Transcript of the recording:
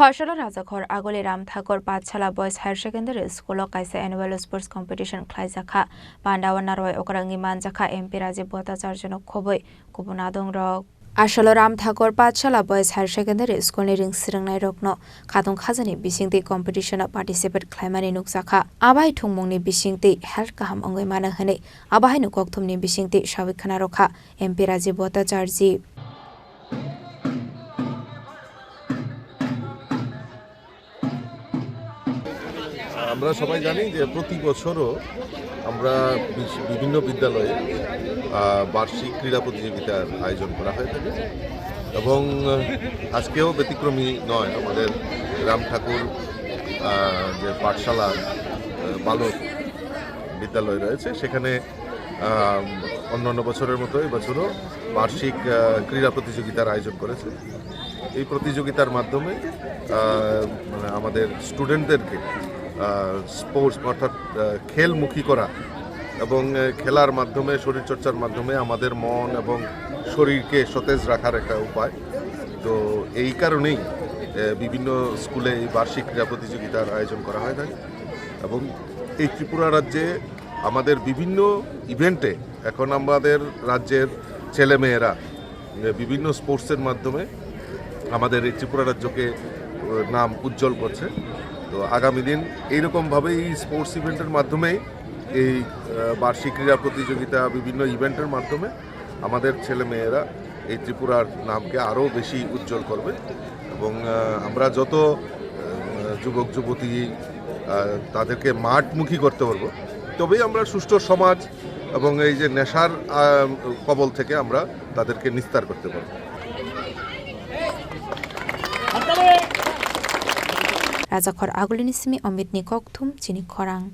Pathshala Rajakhor Agoli Ramthakur Pathshala Boys Higher Secondary School kaisa annual sports competition Khlaijakha Pandawan Naroi Okrangi Manjakha MP Raji Bota Charjano Khoboi Kubunadong Rok Ashalo Ramthakur Pathshala Boys Higher Secondary School ni ring sirngnai rokno khatung khajani bisingti competition participate khlaimani nukjakha abai thungmungni bisingti health kaham ongoi mana hane abai nukok thumni bisingti sawik khana rokha MP Raji Bota Charji আমরা সবাই জানি যে প্রতি বছরও আমরা বিভিন্ন বিদ্যালয়ে বার্ষিক ক্রীড়া প্রতিযোগিতার আয়োজন করা হয়ে থাকে এবং আজকেও ব্যতিক্রমী নয়। আমাদের রামঠাকুর যে পাঠশালা বালক বিদ্যালয় রয়েছে সেখানে অন্যান্য বছরের মতো এবছরও বার্ষিক ক্রীড়া প্রতিযোগিতার আয়োজন করেছে। এই প্রতিযোগিতার মাধ্যমে আমাদের স্টুডেন্টদেরকে স্পোর্টস অর্থাৎ খেলমুখী করা এবং খেলার মাধ্যমে শরীরচর্চার মাধ্যমে আমাদের মন এবং শরীরকে সতেজ রাখার একটা উপায়। তো এই কারণেই বিভিন্ন স্কুলে এই বার্ষিক ক্রীড়া প্রতিযোগিতার আয়োজন করা হয় থাকে এবং এই ত্রিপুরা রাজ্যে আমাদের বিভিন্ন ইভেন্টে এখন আমাদের রাজ্যের ছেলেমেয়েরা বিভিন্ন স্পোর্টসের মাধ্যমে আমাদের এই ত্রিপুরা রাজ্যকে নাম উজ্জ্বল করছে। তো আগামী দিন এইরকমভাবেই স্পোর্টস ইভেন্টের মাধ্যমেই এই বার্ষিক ক্রীড়া প্রতিযোগিতা বিভিন্ন ইভেন্টের মাধ্যমে আমাদের ছেলেমেয়েরা এই ত্রিপুরার নামকে আরও বেশি উজ্জ্বল করবে এবং আমরা যত যুবক যুবতী তাদেরকে মাঠমুখী করতে পারবো তবেই আমরা সুষ্ঠু সমাজ এবং এই যে নেশার কবল থেকে আমরা তাদেরকে নিস্তার করতে পারবো। Rajakhor Agulini Simi Omit Nikok Thum Chini Khorang